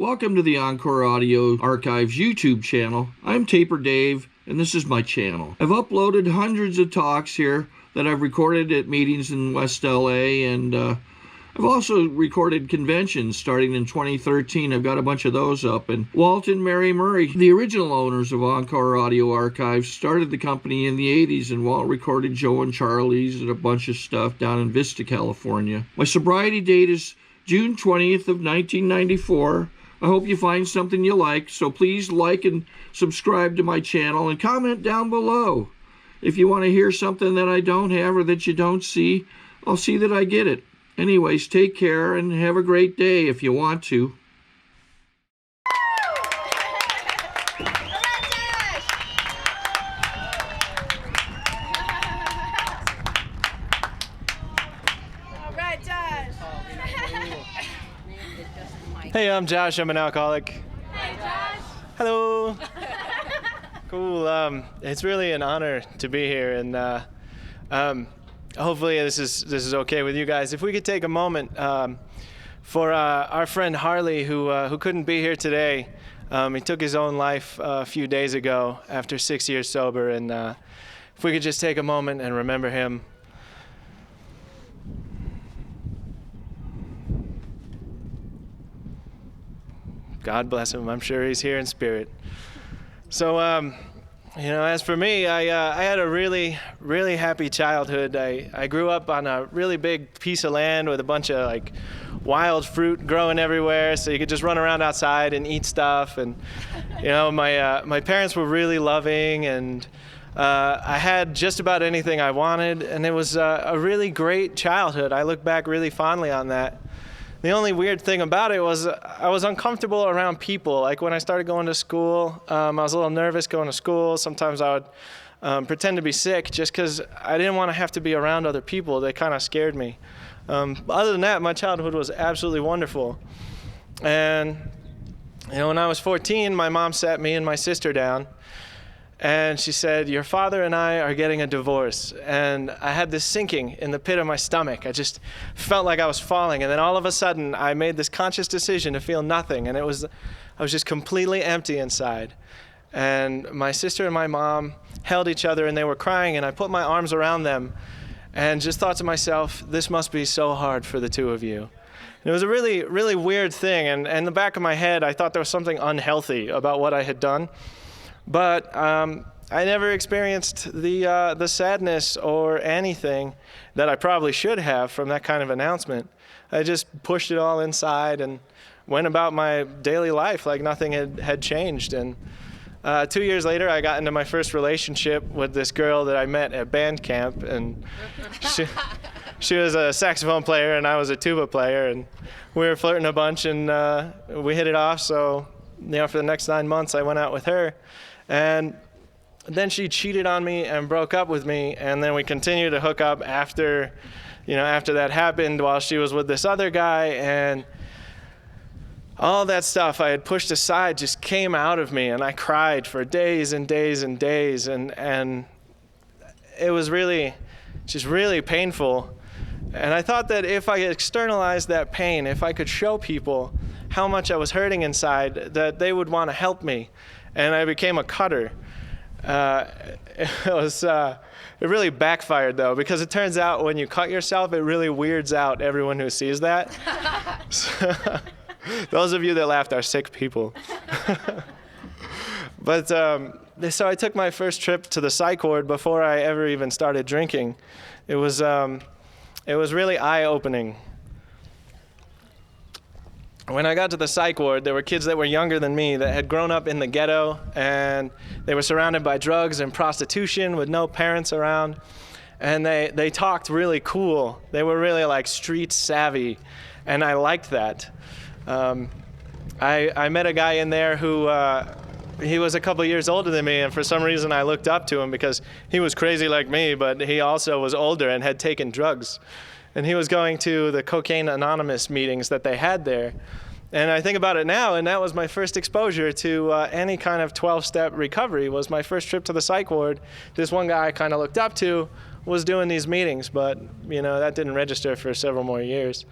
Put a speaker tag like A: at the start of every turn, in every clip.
A: Welcome to the Encore Audio Archives YouTube channel. I'm Taper Dave, and this is my channel. I've uploaded hundreds of talks here that I've recorded at meetings in West LA, and I've also recorded conventions starting in 2013. I've got a bunch of those up. And Walt and Mary Murray, the original owners of Encore Audio Archives, started the company in the 80s, and Walt recorded Joe and Charlie's and a bunch of stuff down in Vista, California. My sobriety date is June 20th of 1994. I hope you find something you like, so please like and subscribe to my channel and comment down below. If you want to hear something that I don't have or that you don't see, I'll see that I get it. Anyways, take care and have a great day if you want to.
B: Hey, I'm Josh. I'm an alcoholic.
C: Hey, Josh.
B: Hello. Cool. It's really an honor to be here, and hopefully this is okay with you guys. If we could take a moment for our friend Harley, who couldn't be here today. He took his own life a few days ago after 6 years sober, and if we could just take a moment and remember him. God bless him. I'm sure he's here in spirit. So, as for me, I had a really, really happy childhood. I grew up on a really big piece of land with a bunch of wild fruit growing everywhere, so you could just run around outside and eat stuff. And my parents were really loving, and I had just about anything I wanted, and it was a really great childhood. I look back really fondly on that. The only weird thing about it was I was uncomfortable around people. Like when I started going to school, I was a little nervous going to school. Sometimes I would pretend to be sick just because I didn't want to have to be around other people. They kind of scared me. Other than that, my childhood was absolutely wonderful. And when I was 14, my mom sat me and my sister down, and she said, "Your father and I are getting a divorce." And I had this sinking in the pit of my stomach. I just felt like I was falling. And then all of a sudden, I made this conscious decision to feel nothing. And I was just completely empty inside. And my sister and my mom held each other, and they were crying. And I put my arms around them and just thought to myself, this must be so hard for the two of you. And it was a really, really weird thing. And in the back of my head, I thought there was something unhealthy about what I had done. But I never experienced the sadness or anything that I probably should have from that kind of announcement. I just pushed it all inside and went about my daily life like nothing had changed. And 2 years later, I got into my first relationship with this girl that I met at band camp. And she was a saxophone player and I was a tuba player. And we were flirting a bunch, and we hit it off. So for the next 9 months, I went out with her. And then she cheated on me and broke up with me, and then we continued to hook up after that happened while she was with this other guy, and all that stuff I had pushed aside just came out of me, and I cried for days and days and days, and it was really painful. And I thought that if I externalized that pain, if I could show people how much I was hurting inside, that they would want to help me. And I became a cutter. It really backfired though, because it turns out when you cut yourself, it really weirds out everyone who sees that. So, those of you that laughed are sick people. But so I took my first trip to the psych ward before I ever even started drinking. It was really eye-opening. When I got to the psych ward, there were kids that were younger than me that had grown up in the ghetto, and they were surrounded by drugs and prostitution with no parents around. And they talked really cool. They were really street savvy, and I liked that. I met a guy in there who he was a couple years older than me, and for some reason I looked up to him because he was crazy like me, but he also was older and had taken drugs. And he was going to the Cocaine Anonymous meetings that they had there. And I think about it now, and that was my first exposure to any kind of 12-step recovery, was my first trip to the psych ward. This one guy I kind of looked up to was doing these meetings, but that didn't register for several more years.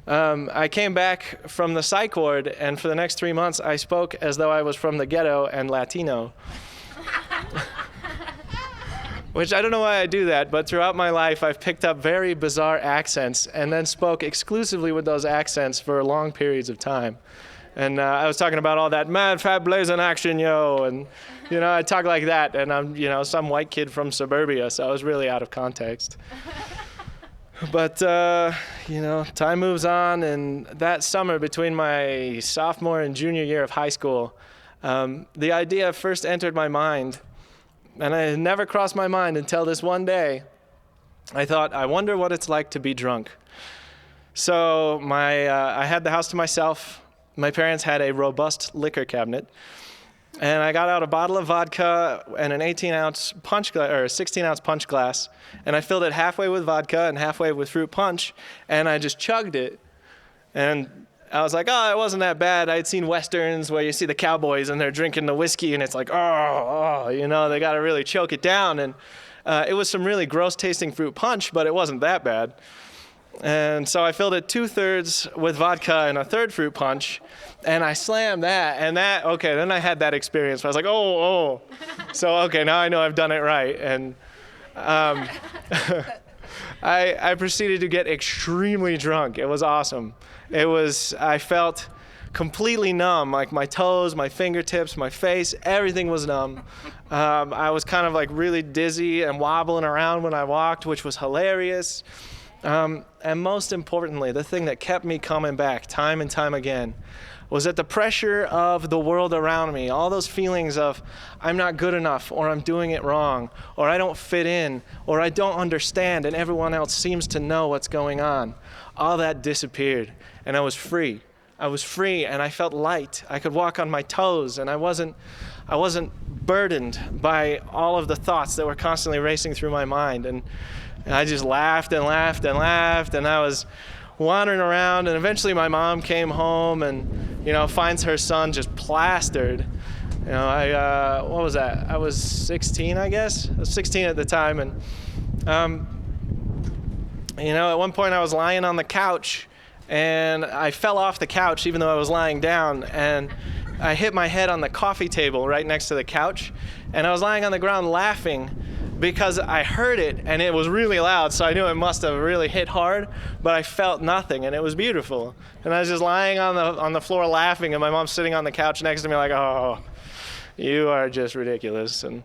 B: I came back from the psych ward, and for the next 3 months, I spoke as though I was from the ghetto and Latino. Which I don't know why I do that, but throughout my life, I've picked up very bizarre accents and then spoke exclusively with those accents for long periods of time. And I was talking about all that mad, fat, blazing action, yo, and, I talk like that, and I'm, some white kid from suburbia, so I was really out of context. But, time moves on, and that summer between my sophomore and junior year of high school, the idea first entered my mind, and it had never crossed my mind until this one day. I thought, I wonder what it's like to be drunk. So I had the house to myself. My parents had a robust liquor cabinet, and I got out a bottle of vodka and an 18-ounce punch glass, or a 16-ounce punch glass, and I filled it halfway with vodka and halfway with fruit punch, and I just chugged it. And I was like, it wasn't that bad. I had seen Westerns where you see the cowboys and they're drinking the whiskey, and it's like, they got to really choke it down. And it was some really gross-tasting fruit punch, but it wasn't that bad. And so I filled it 2/3 with vodka and a third fruit punch, and I slammed that. And then I had that experience where I was like, So, now I know I've done it right. And I proceeded to get extremely drunk. It was awesome. I felt completely numb, like my toes, my fingertips, my face, everything was numb. I was kind of like really dizzy and wobbling around when I walked, which was hilarious. And most importantly, the thing that kept me coming back time and time again was that the pressure of the world around me, all those feelings of I'm not good enough, or I'm doing it wrong, or I don't fit in, or I don't understand, and everyone else seems to know what's going on. All that disappeared, and I was free. I was free, and I felt light. I could walk on my toes, and I wasn't burdened by all of the thoughts that were constantly racing through my mind. And I just laughed and laughed and laughed, and I was wandering around, and eventually my mom came home and, finds her son just plastered. What was that? I was 16, I guess? I was 16 at the time, and, at one point I was lying on the couch, and I fell off the couch even though I was lying down, and I hit my head on the coffee table right next to the couch, and I was lying on the ground laughing because I heard it, and it was really loud, so I knew it must have really hit hard, but I felt nothing, and it was beautiful. And I was just lying on the floor laughing, and my mom's sitting on the couch next to me like, you are just ridiculous. And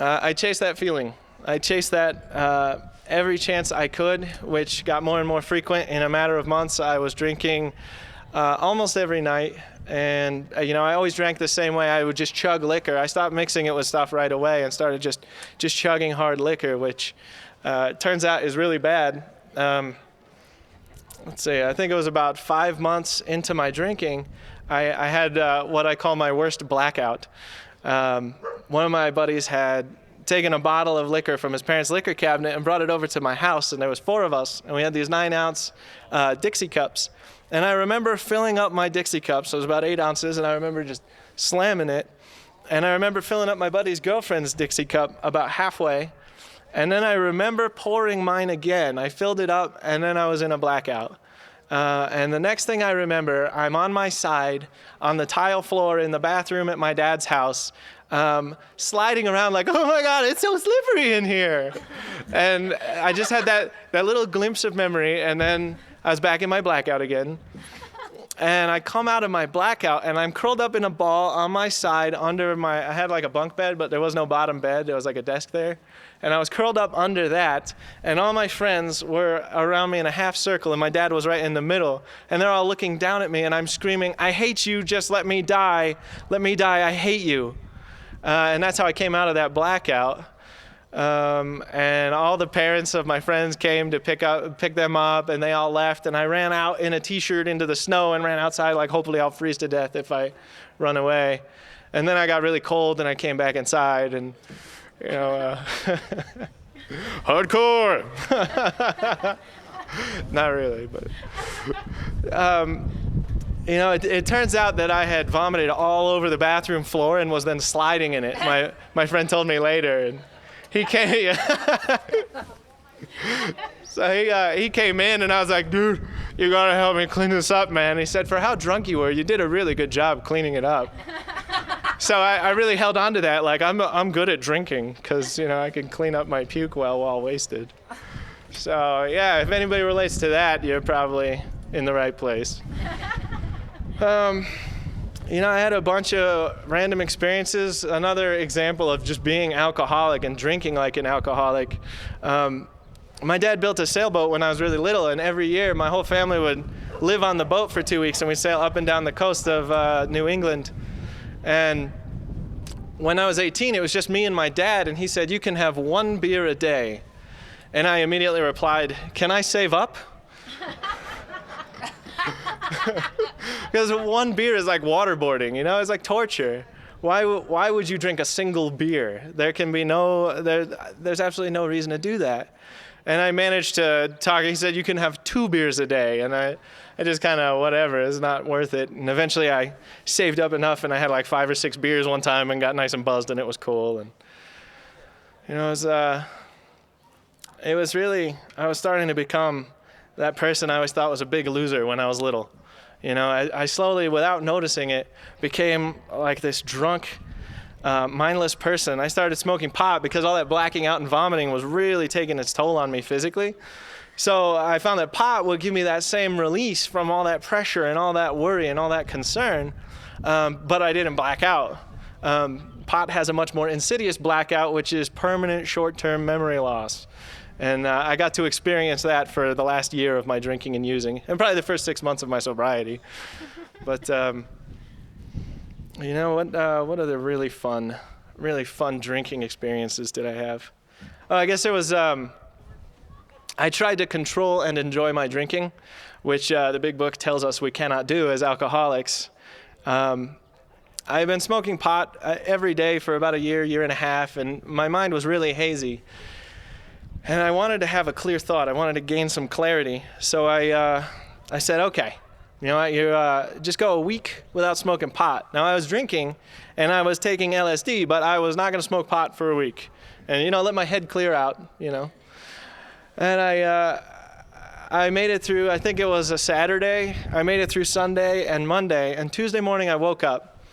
B: I chased that feeling. I chased that every chance I could, which got more and more frequent. In a matter of months, I was drinking almost every night. And, I always drank the same way. I would just chug liquor. I stopped mixing it with stuff right away and started just chugging hard liquor, which turns out is really bad. Let's see, I think it was about 5 months into my drinking, I had what I call my worst blackout. One of my buddies had taken a bottle of liquor from his parents' liquor cabinet and brought it over to my house, and there was 4 of us, and we had these 9-ounce Dixie cups. And I remember filling up my Dixie cup, so it was about 8 ounces, and I remember just slamming it. And I remember filling up my buddy's girlfriend's Dixie cup about halfway. And then I remember pouring mine again. I filled it up, and then I was in a blackout. And the next thing I remember, I'm on my side on the tile floor in the bathroom at my dad's house, sliding around like, oh my God, it's so slippery in here. And I just had that little glimpse of memory, and then I was back in my blackout again. And I come out of my blackout, and I'm curled up in a ball on my side I had like a bunk bed, but there was no bottom bed. There was like a desk there. And I was curled up under that, and all my friends were around me in a half circle, and my dad was right in the middle. And they're all looking down at me, and I'm screaming, I hate you, just let me die. Let me die, I hate you. And that's how I came out of that blackout. And all the parents of my friends came to pick them up, and they all left, and I ran out in a t-shirt into the snow and ran outside like hopefully I'll freeze to death if I run away. And then I got really cold, and I came back inside, and hardcore. Not really, but it turns out that I had vomited all over the bathroom floor and was then sliding in it. My friend told me later, and he came. So he came in, and I was like, dude, you gotta help me clean this up, man. He said, for how drunk you were, you did a really good job cleaning it up. So I really held on to that. Like, I'm good at drinking because, you know, I can clean up my puke well while wasted. So, yeah, if anybody relates to that, you're probably in the right place. You know, I had a bunch of random experiences. Another example of just being alcoholic and drinking like an alcoholic. My dad built a sailboat when I was really little, and every year my whole family would live on the boat for 2 weeks, and we'd sail up and down the coast of New England. And when I was 18, it was just me and my dad, and he said, you can have 1 beer a day. And I immediately replied, can I save up? Because 1 beer is like waterboarding, you know, it's like torture. Why would you drink a single beer? There can be there's absolutely no reason to do that. And I managed to talk, he said, you can have 2 beers a day. And I just kind of, whatever, it's not worth it. And eventually I saved up enough, and I had like 5 or 6 beers one time and got nice and buzzed, and it was cool. And, you know, it was really, I was starting to become that person I always thought was a big loser when I was little. You know, I slowly, without noticing it, became like this drunk, mindless person. I started smoking pot because all that blacking out and vomiting was really taking its toll on me physically. So I found that pot would give me that same release from all that pressure and all that worry and all that concern, but I didn't black out. Pot has a much more insidious blackout, which is permanent short-term memory loss. And I got to experience that for the last year of my drinking and using, and probably the first 6 months of my sobriety. But you know what other really fun drinking experiences did I have? Oh, I guess there was, I tried to control and enjoy my drinking, which the big book tells us we cannot do as alcoholics. I've been smoking pot every day for about a year and a half, and my mind was really hazy. And I wanted to have a clear thought. I wanted to gain some clarity. So I said, okay, you know what, you just go a week without smoking pot. Now, I was drinking and I was taking LSD, but I was not going to smoke pot for a week. And, you know, let my head clear out, you know. And I made it through, I think it was a Saturday. I made it through Sunday and Monday. And Tuesday morning I woke up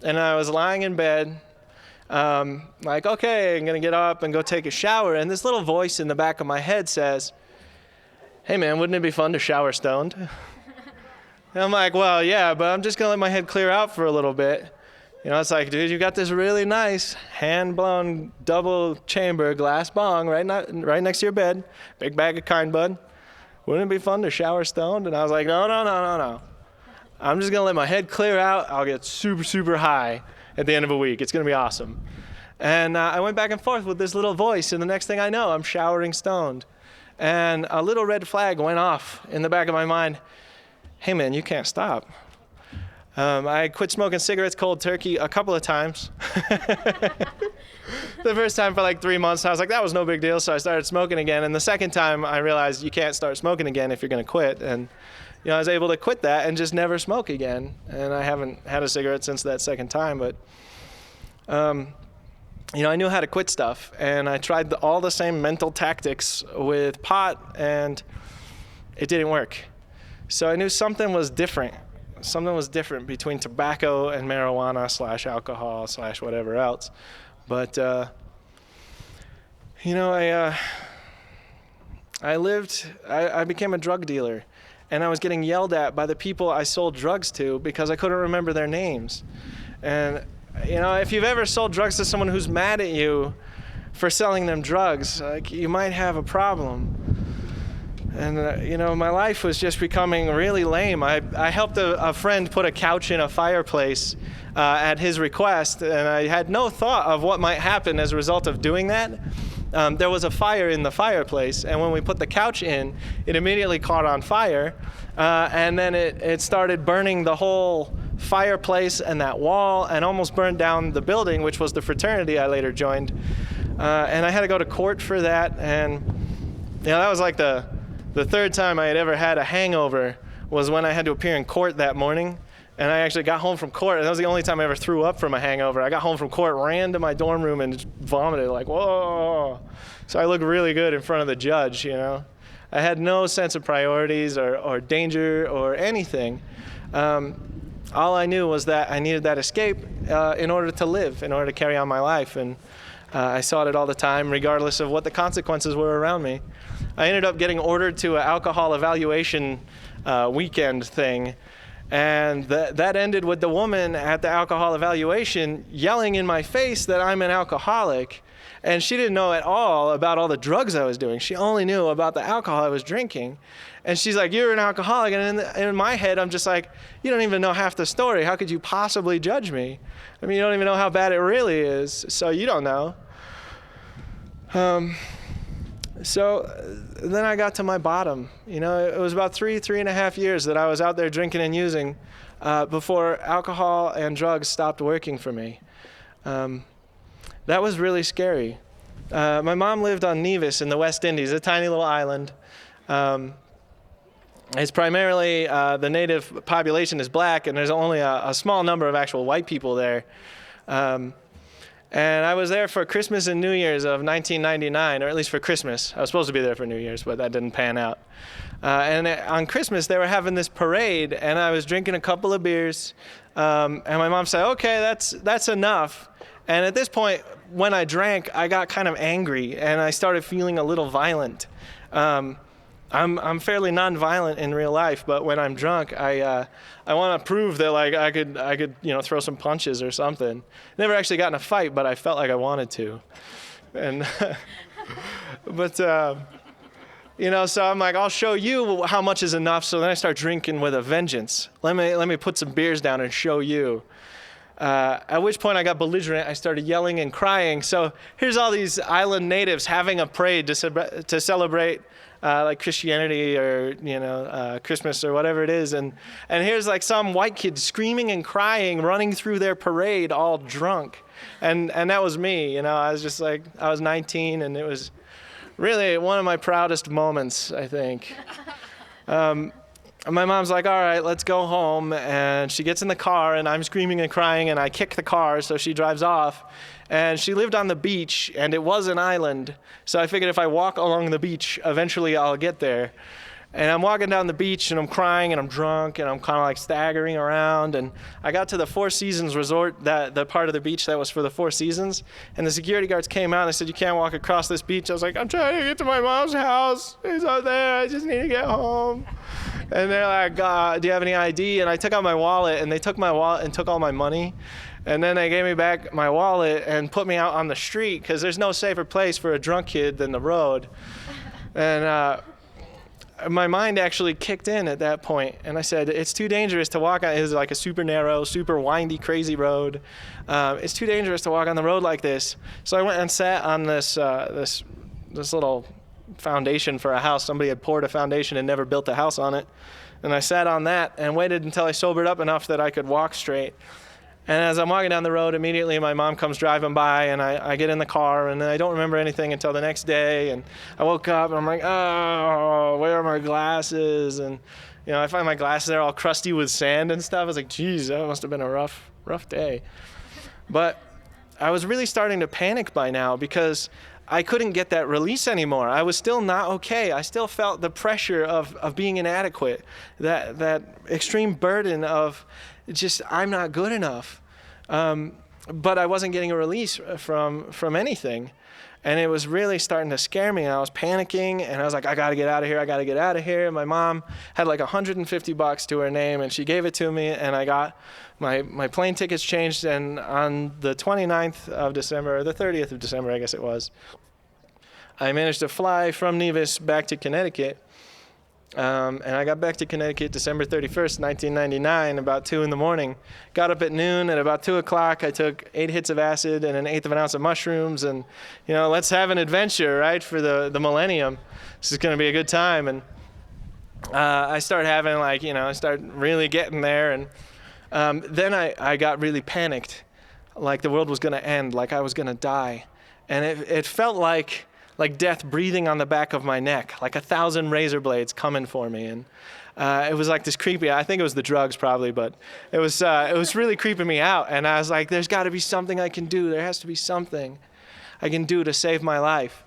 B: and I was lying in bed. Like, okay, I'm going to get up and go take a shower. And this little voice in the back of my head says, hey, man, wouldn't it be fun to shower stoned? And I'm like, well, yeah, but I'm just going to let my head clear out for a little bit. You know, it's like, dude, you got this really nice hand-blown double chamber glass bong right next to your bed, big bag of kind bud. Wouldn't it be fun to shower stoned? And I was like, no. I'm just going to let my head clear out. I'll get super, super high at the end of a week. It's going to be awesome. And I went back and forth with this little voice, and the next thing I know, I'm showering stoned. And a little red flag went off in the back of my mind. Hey, man, you can't stop. I quit smoking cigarettes cold turkey a couple of times. The first time for like 3 months, I was like, that was no big deal, so I started smoking again. And the second time, I realized you can't start smoking again if you're going to quit. And you know, I was able to quit that and just never smoke again. And I haven't had a cigarette since that second time. But, you know, I knew how to quit stuff. And I tried all the same mental tactics with pot, and it didn't work. So I knew something was different. Something was different between tobacco and marijuana / alcohol / whatever else. But, you know, I became a drug dealer. And I was getting yelled at by the people I sold drugs to because I couldn't remember their names. And, you know, if you've ever sold drugs to someone who's mad at you for selling them drugs, like, you might have a problem. And, you know, my life was just becoming really lame. I helped a friend put a couch in a fireplace at his request, and I had no thought of what might happen as a result of doing that. There was a fire in the fireplace, and when we put the couch in, it immediately caught on fire, and then it started burning the whole fireplace and that wall, and almost burned down the building, which was the fraternity I later joined. And I had to go to court for that, and you know, that was like the third time I had ever had a hangover was when I had to appear in court that morning. And I actually got home from court, and that was the only time I ever threw up from a hangover. I got home from court, ran to my dorm room, and just vomited like, whoa. So I looked really good in front of the judge, you know. I had no sense of priorities or danger or anything. All I knew was that I needed that escape in order to live, in order to carry on my life. And I sought it all the time, regardless of what the consequences were around me. I ended up getting ordered to an alcohol evaluation weekend thing. And that ended with the woman at the alcohol evaluation yelling in my face that I'm an alcoholic. And she didn't know at all about all the drugs I was doing. She only knew about the alcohol I was drinking. And she's like, "You're an alcoholic." And in my head, I'm just like, "You don't even know half the story. How could you possibly judge me? I mean, you don't even know how bad it really is. So you don't know." So then I got to my bottom. You know, it was about 3.5 years that I was out there drinking and using before alcohol and drugs stopped working for me. That was really scary. My mom lived on Nevis in the West Indies, a tiny little island. It's primarily, the native population is black, and there's only a small number of actual white people there. And I was there for Christmas and New Year's of 1999, or at least for Christmas. I was supposed to be there for New Year's, but that didn't pan out. And on Christmas, they were having this parade, and I was drinking a couple of beers. And my mom said, "Okay, that's enough." And at this point, when I drank, I got kind of angry, and I started feeling a little violent. I'm fairly non-violent in real life, but when I'm drunk, I want to prove that like I could throw some punches or something. Never actually got in a fight, but I felt like I wanted to, and but so I'm like, I'll show you how much is enough. So then I start drinking with a vengeance. Let me put some beers down and show you. At which point I got belligerent. I started yelling and crying. So here's all these island natives having a parade to celebrate like Christianity or Christmas or whatever it is, and here's like some white kid screaming and crying, running through their parade all drunk, and that was me. I was just like, I was 19, and it was really one of my proudest moments, I think. My mom's like, "All right, let's go home," and she gets in the car, and I'm screaming and crying, and I kick the car, so she drives off. And she lived on the beach, and it was an island, so I figured if I walk along the beach, eventually I'll get there. And I'm walking down the beach, and I'm crying, and I'm drunk, and I'm kind of like staggering around, and I got to the Four Seasons resort, the part of the beach that was for the Four Seasons, and the security guards came out and they said, "You can't walk across this beach." I was like, "I'm trying to get to my mom's house. It's out there. I just need to get home." And they're like, "Do you have any ID?" And I took out my wallet, and they took my wallet and took all my money. And then they gave me back my wallet and put me out on the street, because there's no safer place for a drunk kid than the road. And my mind actually kicked in at that point, and I said, "It's too dangerous to walk on." It was like a super narrow, super windy, crazy road. It's too dangerous to walk on the road like this. So I went and sat on this little foundation for a house. Somebody had poured a foundation and never built a house on it. And I sat on that and waited until I sobered up enough that I could walk straight. And as I'm walking down the road, immediately my mom comes driving by, and I get in the car, and I don't remember anything until the next day. And I woke up, and I'm like, "Oh, where are my glasses?" And I find my glasses, they're all crusty with sand and stuff. I was like, "Geez, that must have been a rough day." But I was really starting to panic by now, because I couldn't get that release anymore. I was still not okay. I still felt the pressure of being inadequate, that extreme burden of just, I'm not good enough. But I wasn't getting a release from anything. And it was really starting to scare me. And I was panicking, and I was like, I got to get out of here. I got to get out of here. And my mom had like $150 to her name, and she gave it to me, and I got my plane tickets changed. And on the 29th of December, or the 30th of December, I guess it was, I managed to fly from Nevis back to Connecticut. And I got back to Connecticut December 31st, 1999, about 2 in the morning. Got up at noon. At about 2 o'clock, I took 8 hits of acid and 1/8 of an ounce of mushrooms. And, let's have an adventure, right, for the millennium. This is going to be a good time. And I started having, I started really getting there. And then I got really panicked, like the world was going to end, like I was going to die. And it felt like death breathing on the back of my neck, like 1,000 razor blades coming for me. And it was like this creepy, I think it was the drugs probably, but it was really creeping me out. And I was like, there's got to be something I can do. There has to be something I can do to save my life.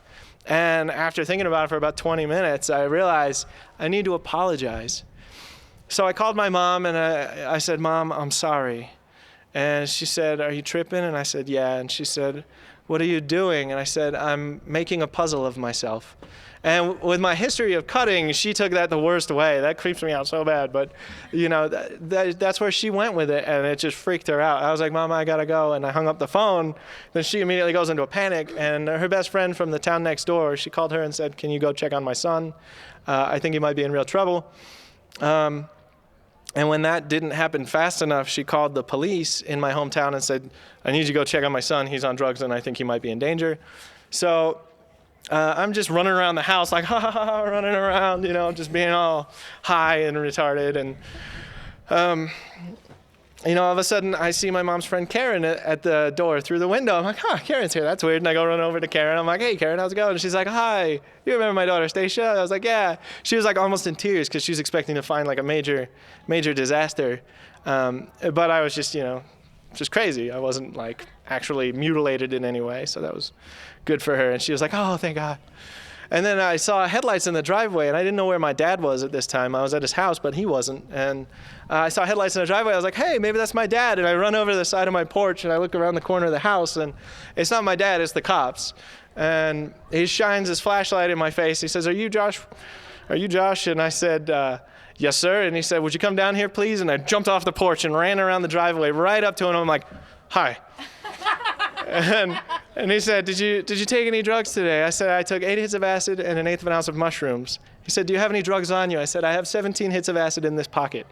B: And after thinking about it for about 20 minutes, I realized I need to apologize. So I called my mom and I said, Mom, I'm sorry. And she said, are you tripping? And I said, yeah. And she said, what are you doing? And I said, I'm making a puzzle of myself. And with my history of cutting, she took that the worst way. That creeps me out so bad. But, you know, that's where she went with it, and it just freaked her out. I was like, Mom, I got to go. And I hung up the phone. Then she immediately goes into a panic. And her best friend from the town next door, she called her and said, can you go check on my son? I think he might be in real trouble. And when that didn't happen fast enough, she called the police in my hometown and said, I need you to go check on my son. He's on drugs, and I think he might be in danger. So I'm just running around the house like, ha, ha, ha, running around, you know, just being all high and retarded. And, you know, all of a sudden I see my mom's friend Karen at the door through the window. I'm like, Karen's here. That's weird. And I go run over to Karen. I'm like, hey, Karen, how's it going? And she's like, hi, you remember my daughter, Stacia? I was like, yeah. She was like almost in tears because she was expecting to find like a major disaster. But I was just, you know, just crazy. I wasn't like actually mutilated in any way. So that was good for her. And she was like, oh, thank God. And then I saw headlights in the driveway, and I didn't know where my dad was at this time. I was at his house, but he wasn't. And I saw headlights in the driveway. I was like, hey, maybe that's my dad. And I run over to the side of my porch, and I look around the corner of the house, and it's not my dad, it's the cops. And he shines his flashlight in my face. He says, are you Josh? Are you Josh? And I said, yes, sir. And he said, would you come down here, please? And I jumped off the porch and ran around the driveway right up to him. I'm like, hi. And he said, did you take any drugs today? I said, I took 8 hits of acid and 1/8 of an ounce of mushrooms. He said, do you have any drugs on you? I said, I have 17 hits of acid in this pocket.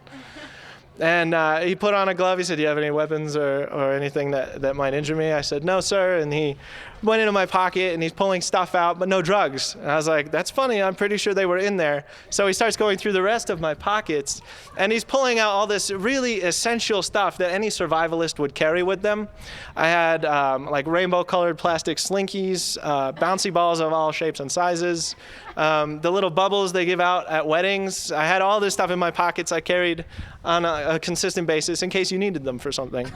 B: And he put on a glove. He said, do you have any weapons or anything that might injure me? I said, no, sir. And he went into my pocket, and he's pulling stuff out, but no drugs. And I was like, that's funny. I'm pretty sure they were in there. So he starts going through the rest of my pockets, and he's pulling out all this really essential stuff that any survivalist would carry with them. I had like rainbow-colored plastic slinkies, bouncy balls of all shapes and sizes, the little bubbles they give out at weddings. I had all this stuff in my pockets I carried on a consistent basis in case you needed them for something.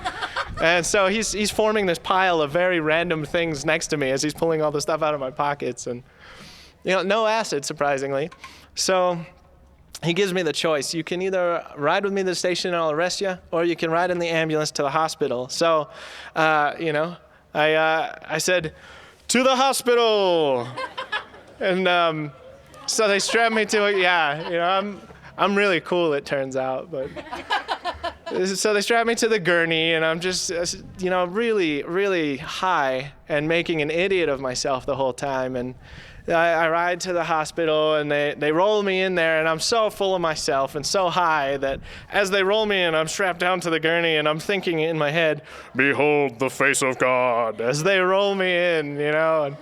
B: And so he's forming this pile of very random things next to me as he's pulling all the stuff out of my pockets. And, you know, no acid, surprisingly. So he gives me the choice. You can either ride with me to the station and I'll arrest you, or you can ride in the ambulance to the hospital. So, you know, I said, to the hospital. And so they strapped me to it. Yeah, you know, I'm really cool, it turns out. But so they strapped me to the gurney, and I'm just, you know, really, really high and making an idiot of myself the whole time. And I ride to the hospital, and they roll me in there, and I'm so full of myself and so high that as they roll me in, I'm strapped down to the gurney, and I'm thinking in my head, behold the face of God, as they roll me in, you know. And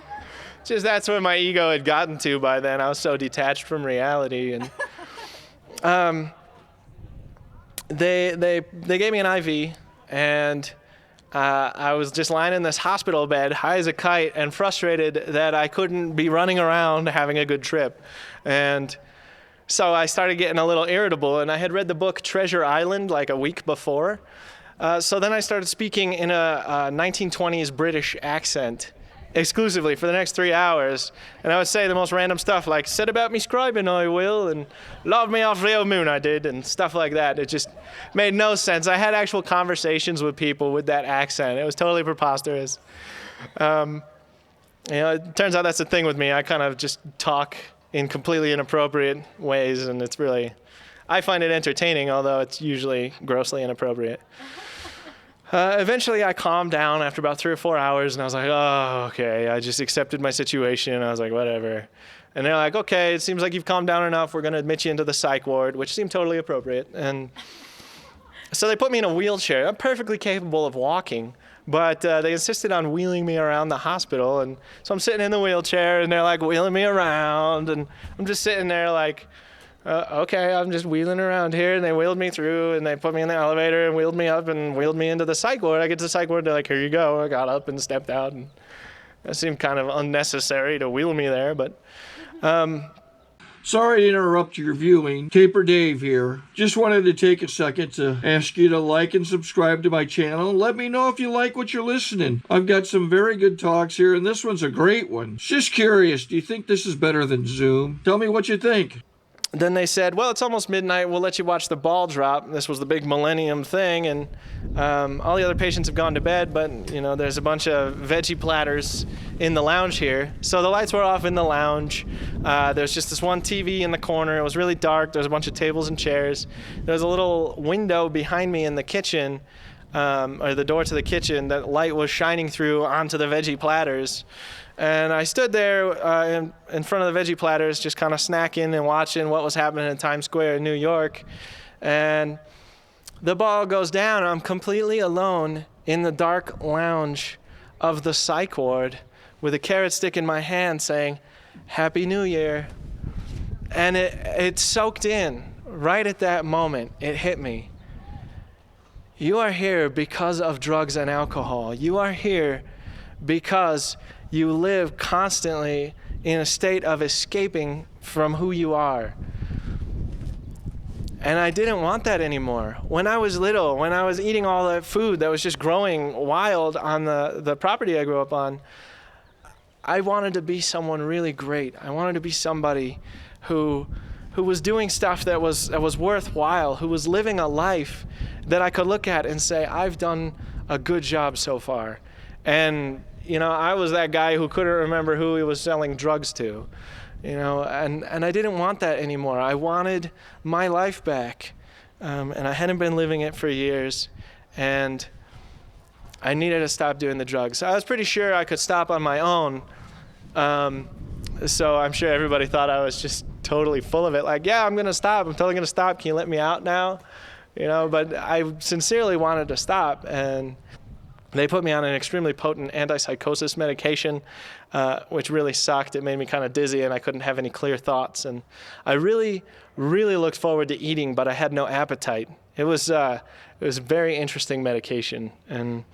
B: just that's where my ego had gotten to by then. I was so detached from reality. And they gave me an IV, and I was just lying in this hospital bed, high as a kite, and frustrated that I couldn't be running around having a good trip. And so I started getting a little irritable, and I had read the book Treasure Island like a week before. So then I started speaking in a 1920s British accent exclusively for the next 3 hours. And I would say the most random stuff like, set about me scribing I will, and love me off Rio Moon I did, and stuff like that. It just made no sense. I had actual conversations with people with that accent. It was totally preposterous. You know, it turns out that's the thing with me. I kind of just talk in completely inappropriate ways, and it's really, I find it entertaining, although it's usually grossly inappropriate. Eventually I calmed down after about 3 or 4 hours, and I was like, oh, okay. I just accepted my situation. I was like, whatever. And they're like, okay, it seems like you've calmed down enough. We're going to admit you into the psych ward, which seemed totally appropriate. And so they put me in a wheelchair. I'm perfectly capable of walking, but they insisted on wheeling me around the hospital. And so I'm sitting in the wheelchair, and they're like wheeling me around, and I'm just sitting there like, okay, I'm just wheeling around here. And they wheeled me through, and they put me in the elevator and wheeled me up and wheeled me into the psych ward. I get to the psych ward, they're like, here you go. I got up and stepped out, and it seemed kind of unnecessary to wheel me there, but
A: Sorry to interrupt your viewing. Taper Dave here. Just wanted to take a second to ask you to like and subscribe to my channel. Let me know if you like what you're listening. I've got some very good talks here, and this one's a great one. Just curious, do you think this is better than Zoom? Tell me what you think.
B: Then they said, well, it's almost midnight. We'll let you watch the ball drop. This was the big millennium thing, and all the other patients have gone to bed, but there's a bunch of veggie platters in the lounge here. So the lights were off in the lounge. There's just this one TV in the corner. It was really dark. There's a bunch of tables and chairs. There's a little window behind me in the kitchen, or the door to the kitchen, that light was shining through onto the veggie platters. And I stood there in front of the veggie platters, just kind of snacking and watching what was happening in Times Square in New York. And the ball goes down. I'm completely alone in the dark lounge of the psych ward with a carrot stick in my hand saying, Happy New Year. And it soaked in right at that moment. It hit me. You are here because of drugs and alcohol. You are here because you live constantly in a state of escaping from who you are. And I didn't want that anymore. When I was little, when I was eating all that food that was just growing wild on the property I grew up on, I wanted to be someone really great. I wanted to be somebody who was doing stuff that was worthwhile, who was living a life that I could look at and say, I've done a good job so far. And I was that guy who couldn't remember who he was selling drugs to, and I didn't want that anymore. I wanted my life back, and I hadn't been living it for years, and I needed to stop doing the drugs. I was pretty sure I could stop on my own, so I'm sure everybody thought I was just totally full of it. Like, yeah, I'm going to stop. I'm totally going to stop. Can you let me out now? But I sincerely wanted to stop, and they put me on an extremely potent antipsychosis medication, which really sucked. It made me kind of dizzy, and I couldn't have any clear thoughts. And I really, really looked forward to eating, but I had no appetite. It was a very interesting medication. And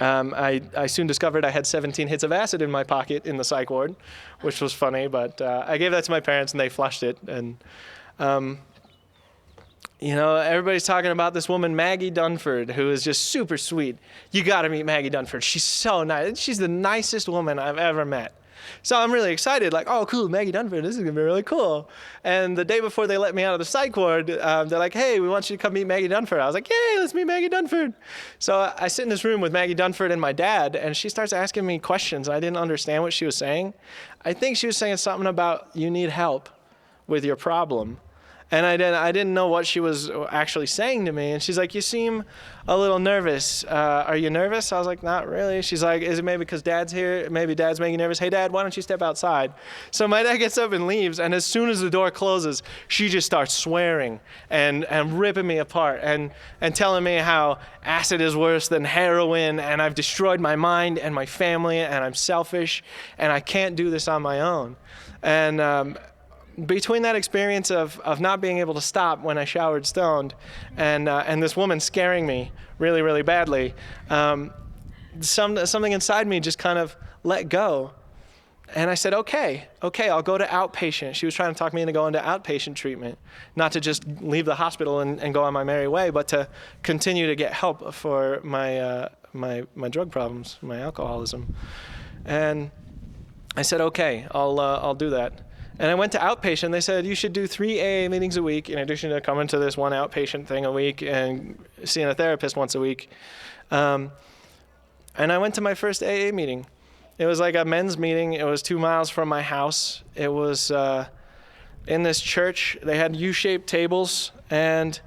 B: I soon discovered I had 17 hits of acid in my pocket in the psych ward, which was funny. But I gave that to my parents, and they flushed it. And everybody's talking about this woman, Maggie Dunford, who is just super sweet. You got to meet Maggie Dunford. She's so nice. She's the nicest woman I've ever met. So I'm really excited, like, oh, cool, Maggie Dunford, this is going to be really cool. And the day before they let me out of the psych ward, they're like, hey, we want you to come meet Maggie Dunford. I was like, yay, let's meet Maggie Dunford. So I sit in this room with Maggie Dunford and my dad, and she starts asking me questions. I didn't understand what she was saying. I think she was saying something about you need help with your problem. And I didn't know what she was actually saying to me. And she's like, you seem a little nervous. Are you nervous? I was like, not really. She's like, is it maybe because Dad's here? Maybe Dad's making you nervous. Hey, Dad, why don't you step outside? So my dad gets up and leaves. And as soon as the door closes, she just starts swearing and ripping me apart and telling me how acid is worse than heroin. And I've destroyed my mind and my family. And I'm selfish. And I can't do this on my own. And between that experience of not being able to stop when I showered stoned and this woman scaring me really, really badly, something inside me just kind of let go. And I said, okay, I'll go to outpatient. She was trying to talk me into going to outpatient treatment, not to just leave the hospital and go on my merry way, but to continue to get help for my drug problems, my alcoholism. And I said, okay, I'll do that. And I went to outpatient. They said, you should do 3 AA meetings a week in addition to coming to this one outpatient thing a week and seeing a therapist once a week. And I went to my first AA meeting. It was like a men's meeting. It was 2 miles from my house. It was in this church. They had U-shaped tables. And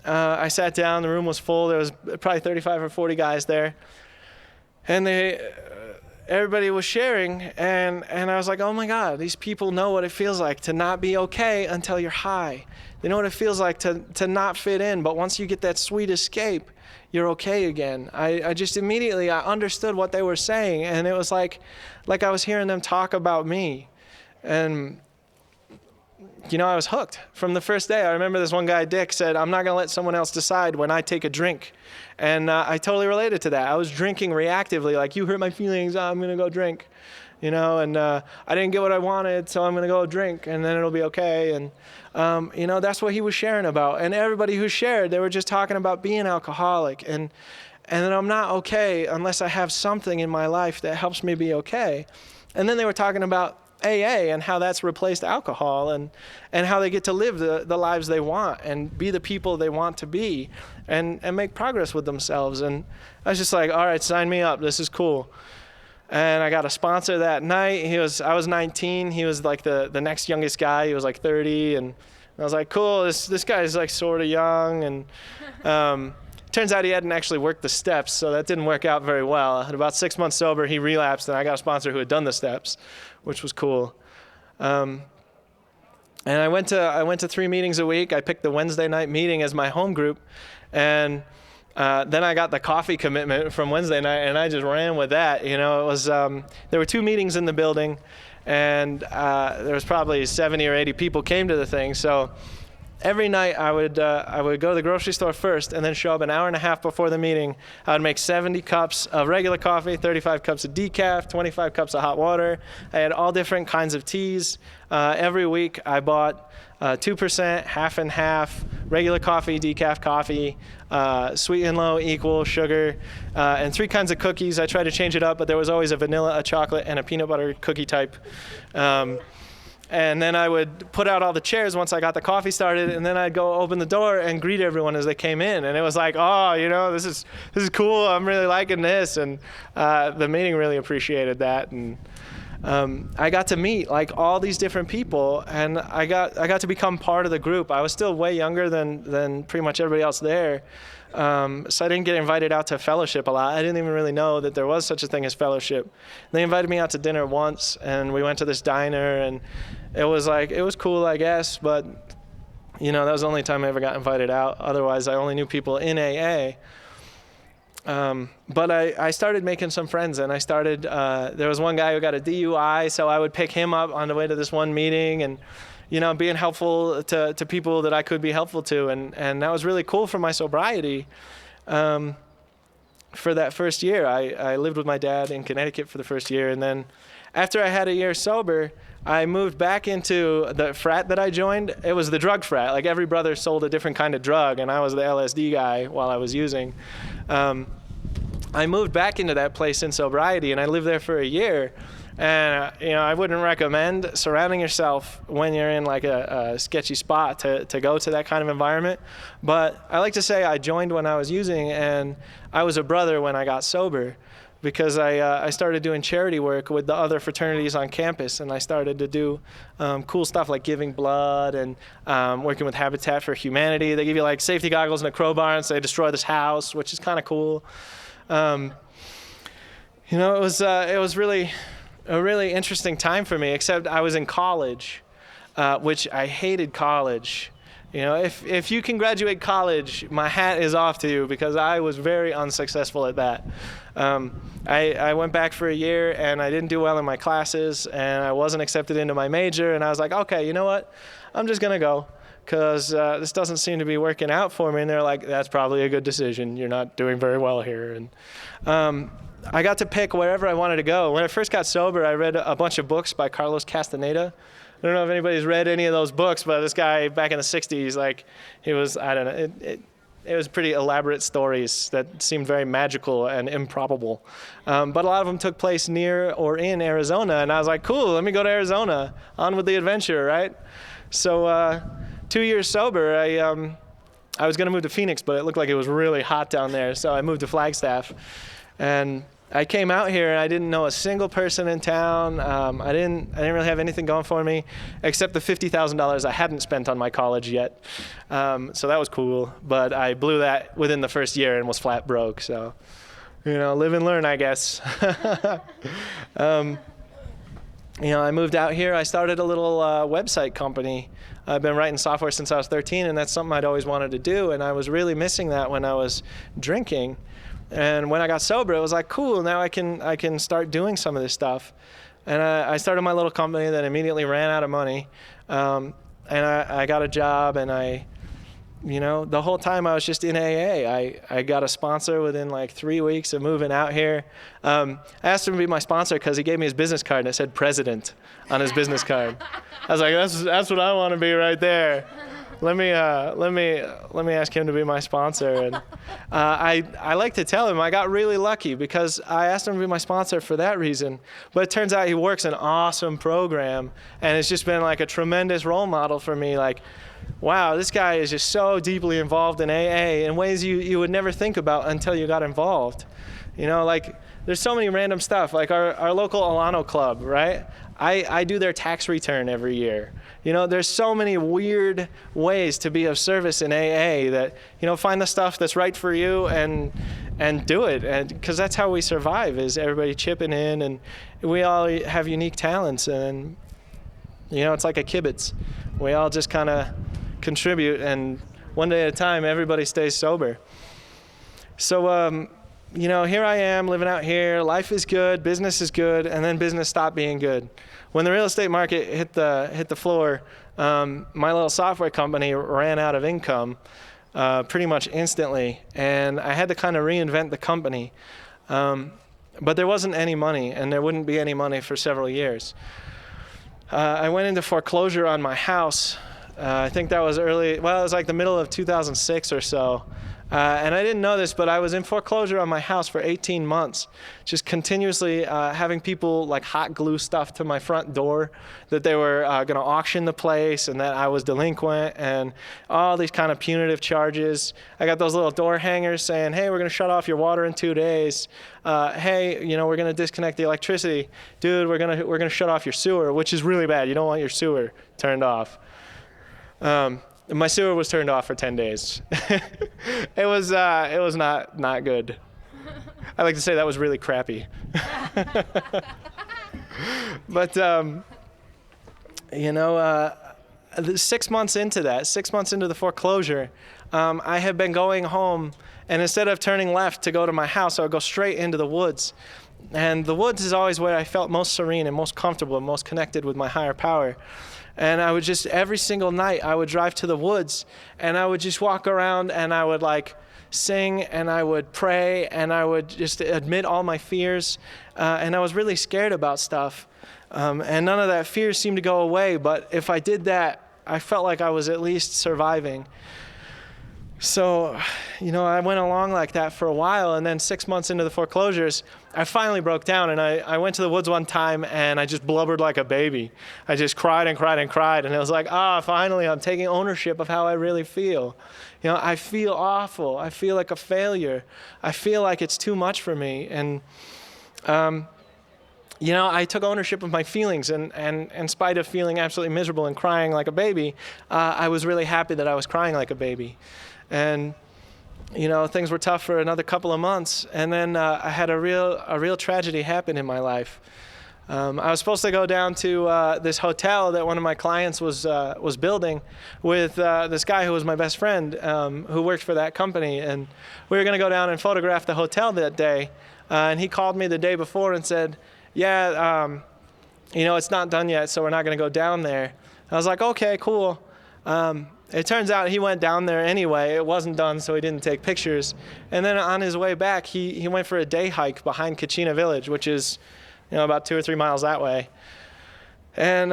B: I sat down. The room was full. There was probably 35 or 40 guys there. And everybody was sharing, and I was like, oh my God, these people know what it feels like to not be okay until you're high. They know what it feels like to not fit in, but once you get that sweet escape, you're okay again. I just immediately, I understood what they were saying, and it was like I was hearing them talk about me. And I was hooked from the first day. I remember this one guy, Dick, said, I'm not going to let someone else decide when I take a drink. And I totally related to that. I was drinking reactively, like, you hurt my feelings, I'm going to go drink. you know, and I didn't get what I wanted, so I'm going to go drink, and then it'll be okay. And, you know, that's what he was sharing about. And everybody who shared, they were just talking about being alcoholic, and that I'm not okay unless I have something in my life that helps me be okay. And then they were talking about AA and how that's replaced alcohol, and how they get to live the lives they want and be the people they want to be, and make progress with themselves. And I was just like, all right, sign me up. This is cool. And I got a sponsor that night. I was 19. He was like the next youngest guy. He was like 30. And I was like, cool, this guy's like sort of young. And turns out he hadn't actually worked the steps, so that didn't work out very well. At about 6 months sober, he relapsed, and I got a sponsor who had done the steps, which was cool. And I went to 3 meetings a week. I picked the Wednesday night meeting as my home group, and then I got the coffee commitment from Wednesday night, and I just ran with that. You know, it was there were 2 meetings in the building, and there was probably 70 or 80 people came to the thing. So every night I would go to the grocery store first, and then show up an hour and a half before the meeting. I would make 70 cups of regular coffee, 35 cups of decaf, 25 cups of hot water. I had all different kinds of teas. Every week I bought 2%, half and half, regular coffee, decaf coffee, sweet and low equal sugar, and 3 kinds of cookies. I tried to change it up, but there was always a vanilla, a chocolate, and a peanut butter cookie type. And then I would put out all the chairs once I got the coffee started, and then I'd go open the door and greet everyone as they came in. And it was like, oh, you know, this is cool. I'm really liking this. And the meeting really appreciated that. And I got to meet like all these different people, and I got to become part of the group. I was still way younger than pretty much everybody else there. So I didn't get invited out to fellowship a lot. I didn't even really know that there was such a thing as fellowship. They invited me out to dinner once, and we went to this diner, and it was cool, I guess, but you know, that was the only time I ever got invited out. Otherwise, I only knew people in AA. But I started making some friends, and I started, there was one guy who got a DUI, so I would pick him up on the way to this one meeting, and you know, being helpful to people that I could be helpful to. And that was really cool for my sobriety. For that first year, I lived with my dad in Connecticut for the first year. And then after I had a year sober, I moved back into the frat that I joined. It was the drug frat. Like every brother sold a different kind of drug, and I was the LSD guy while I was using. I moved back into that place in sobriety, and I lived there for a year. And, you know, I wouldn't recommend surrounding yourself when you're in like a sketchy spot to go to that kind of environment. But I like to say I joined when I was using, and I was a brother when I got sober, because I started doing charity work with the other fraternities on campus, and I started to do cool stuff like giving blood and working with Habitat for Humanity. They give you like safety goggles and a crowbar and say, destroy this house, which is kind of cool. You know, it was really a really interesting time for me, except I was in college, which I hated college. You know, if you can graduate college, my hat is off to you, because I was very unsuccessful at that. I went back for a year, and I didn't do well in my classes, and I wasn't accepted into my major, and I was like, okay, you know what? I'm just going to go, because this doesn't seem to be working out for me. And they're like, that's probably a good decision. You're not doing very well here. And I got to pick wherever I wanted to go. When I first got sober, I read a bunch of books by Carlos Castaneda. I don't know if anybody's read any of those books, but this guy back in the 60s, like, he was, I don't know, it was pretty elaborate stories that seemed very magical and improbable. But a lot of them took place near or in Arizona, and I was like, cool, let me go to Arizona. On with the adventure, right? So 2 years sober, I was going to move to Phoenix, but it looked like it was really hot down there, so I moved to Flagstaff. And I came out here, and I didn't know a single person in town. I didn't really have anything going for me except the $50,000 I hadn't spent on my college yet. So that was cool, but I blew that within the first year and was flat broke. So, you know, live and learn, I guess. You know, I moved out here. I started a little website company. I've been writing software since I was 13, and that's something I'd always wanted to do, and I was really missing that when I was drinking. And when I got sober, it was like, cool, now I can start doing some of this stuff. And I started my little company that immediately ran out of money. And I got a job, and I the whole time I was just in AA, I got a sponsor within like 3 weeks of moving out here. I asked him to be my sponsor because he gave me his business card and it said president on his business card. I was like, that's what I want to be right there. Let me ask him to be my sponsor. And I like to tell him I got really lucky because I asked him to be my sponsor for that reason. But it turns out he works an awesome program, and it's just been like a tremendous role model for me. Like, wow, this guy is just so deeply involved in AA in ways you would never think about until you got involved. Like there's so many random stuff. Like our local Alano Club, right? I do their tax return every year. There's so many weird ways to be of service in AA that, find the stuff that's right for you and do it. And because that's how we survive, is everybody chipping in, and we all have unique talents, and it's like a kibbutz. We all just kind of contribute, and one day at a time, everybody stays sober. So, here I am living out here. Life is good, business is good, and then business stopped being good. When the real estate market hit the floor, my little software company ran out of income pretty much instantly, and I had to kind of reinvent the company. But there wasn't any money, and there wouldn't be any money for several years. I went into foreclosure on my house. I think that was it was like the middle of 2006 or so. And I didn't know this, but I was in foreclosure on my house for 18 months, just continuously having people like hot glue stuff to my front door that they were going to auction the place and that I was delinquent and all these kind of punitive charges. I got those little door hangers saying, hey, we're going to shut off your water in 2 days. Hey, we're going to disconnect the electricity. Dude, we're going to shut off your sewer, which is really bad. You don't want your sewer turned off. My sewer was turned off for 10 days. It was not good. I like to say that was really crappy. But 6 months into that, 6 months into the foreclosure, I had been going home, and instead of turning left to go to my house, I would go straight into the woods. And the woods is always where I felt most serene and most comfortable and most connected with my higher power. And I would just, every single night, I would drive to the woods, and I would just walk around, and I would like sing, and I would pray, and I would just admit all my fears. And I was really scared about stuff. And none of that fear seemed to go away. But if I did that, I felt like I was at least surviving. So, I went along like that for a while, and then 6 months into the foreclosures, I finally broke down, and I went to the woods one time, and I just blubbered like a baby. I just cried and cried and cried, and it was like, finally, I'm taking ownership of how I really feel. I feel awful. I feel like a failure. I feel like it's too much for me, and I took ownership of my feelings, and in spite of feeling absolutely miserable and crying like a baby, I was really happy that I was crying like a baby. And things were tough for another couple of months, and then I had a real tragedy happen in my life. I was supposed to go down to this hotel that one of my clients was building with this guy who was my best friend, who worked for that company, and we were going to go down and photograph the hotel that day. And he called me the day before and said, "Yeah, it's not done yet, so we're not going to go down there." I was like, "Okay, cool." It turns out he went down there anyway. It wasn't done, so he didn't take pictures. And then on his way back, he went for a day hike behind Kachina Village, which is, about 2 or 3 miles that way. And,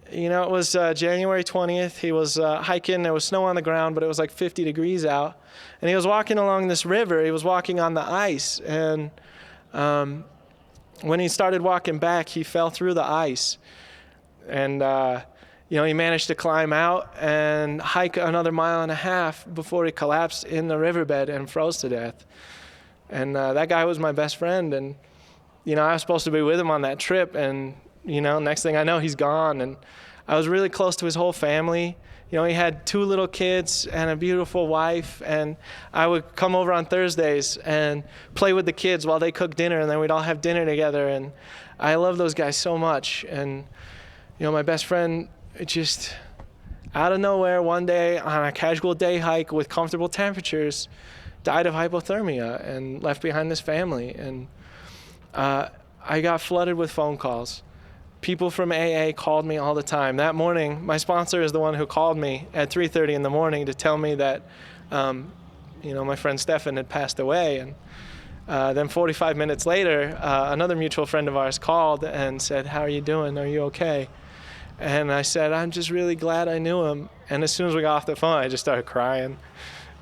B: it was January 20th. He was hiking. There was snow on the ground, but it was like 50 degrees out. And he was walking along this river. He was walking on the ice. And when he started walking back, he fell through the ice. And he managed to climb out and hike another 1.5 miles before he collapsed in the riverbed and froze to death. And that guy was my best friend, and I was supposed to be with him on that trip, and next thing I know, he's gone. And I was really close to his whole family. He had 2 little kids and a beautiful wife, and I would come over on Thursdays and play with the kids while they cooked dinner, and then we'd all have dinner together. And I love those guys so much. And my best friend, it just out of nowhere one day on a casual day hike with comfortable temperatures died of hypothermia and left behind this family. And I got flooded with phone calls. People from AA called me all the time. That morning, my sponsor is the one who called me at 3:30 in the morning to tell me that, my friend Stefan had passed away. And then 45 minutes later, another mutual friend of ours called and said, "How are you doing? Are you okay?" And I said, "I'm just really glad I knew him." And as soon as we got off the phone, I just started crying.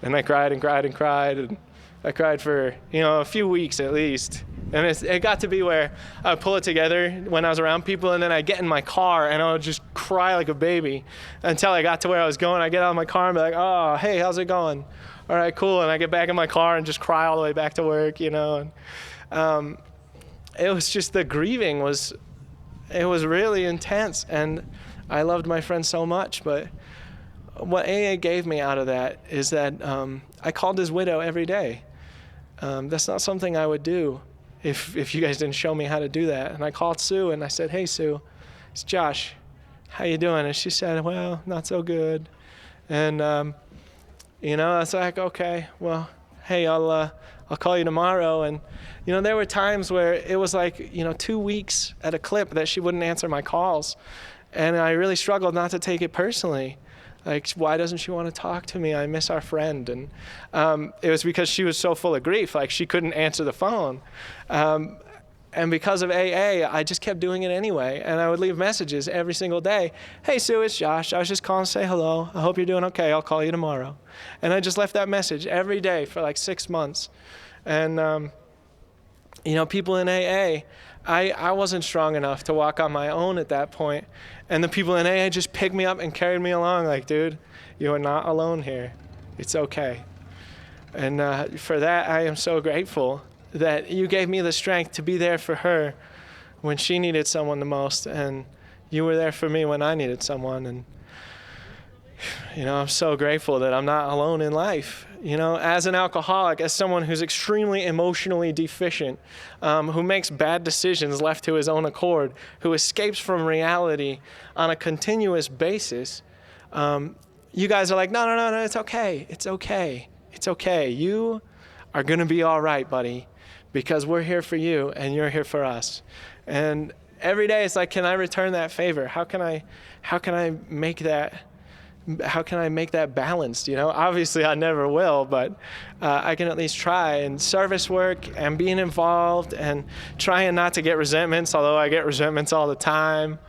B: And I cried and cried and cried. And I cried for, a few weeks at least. And it got to be where I would pull it together when I was around people, and then I'd get in my car and I would just cry like a baby until I got to where I was going. I'd get out of my car and be like, "Oh, hey, how's it going? All right, cool." And I get back in my car and just cry all the way back to work, And it was just the grieving it was really intense. And I loved my friend so much. But what AA gave me out of that is that I called his widow every day. That's not something I would do if you guys didn't show me how to do that. And I called Sue and I said, "Hey, Sue, it's Josh. How you doing?" And she said, "Well, not so good." And, I was like, "Okay, well, hey, I'll call you tomorrow." And, there were times where it was like, 2 weeks at a clip that she wouldn't answer my calls. And I really struggled not to take it personally. Like, why doesn't she want to talk to me? I miss our friend. And it was because she was so full of grief, like she couldn't answer the phone. And because of AA, I just kept doing it anyway. And I would leave messages every single day. "Hey, Sue, it's Josh. I was just calling to say hello. I hope you're doing okay. I'll call you tomorrow." And I just left that message every day for like 6 months. And, people in AA, I wasn't strong enough to walk on my own at that point. And the people in AA just picked me up and carried me along like, "Dude, you are not alone here. It's okay." And for that, I am so grateful that you gave me the strength to be there for her when she needed someone the most. And you were there for me when I needed someone. And, I'm so grateful that I'm not alone in life. As an alcoholic, as someone who's extremely emotionally deficient, who makes bad decisions left to his own accord, who escapes from reality on a continuous basis, you guys are like, no, it's okay. It's okay. It's okay. You are going to be all right, buddy, because we're here for you and you're here for us. And every day it's like, can I return that favor? How can I make that balanced? Obviously I never will, but I can at least try. And service work and being involved and trying not to get resentments, although I get resentments all the time.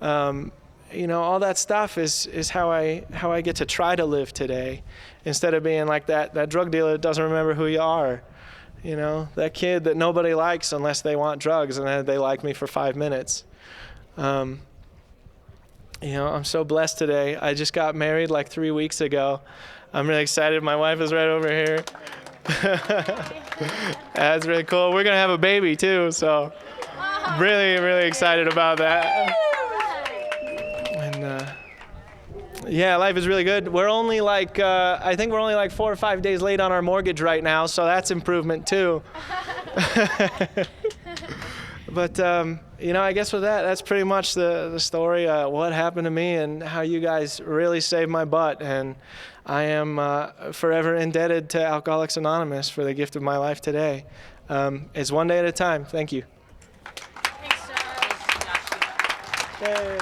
B: All that stuff is how I get to try to live today, instead of being like that drug dealer that doesn't remember who you are. That kid that nobody likes unless they want drugs, and then they like me for 5 minutes. I'm so blessed today. I just got married like 3 weeks ago. I'm really excited. My wife is right over here. That's really cool. We're going to have a baby too, so really, really excited about that. And life is really good. We're only like, I think we're only like 4 or 5 days late on our mortgage right now, so that's improvement too. But, I guess with that's pretty much the story, what happened to me and how you guys really saved my butt. And I am forever indebted to Alcoholics Anonymous for the gift of my life today. It's one day at a time. Thank you.
C: Thanks, Josh.
B: Yay.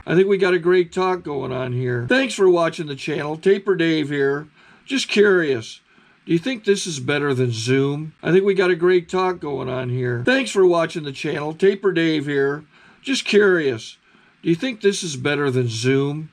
A: I think we got a great talk going on here. Thanks for watching the channel. Taper Dave here. Just curious, do you think this is better than Zoom? I think we got a great talk going on here. Thanks for watching the channel. Taper Dave here. Just curious, do you think this is better than Zoom?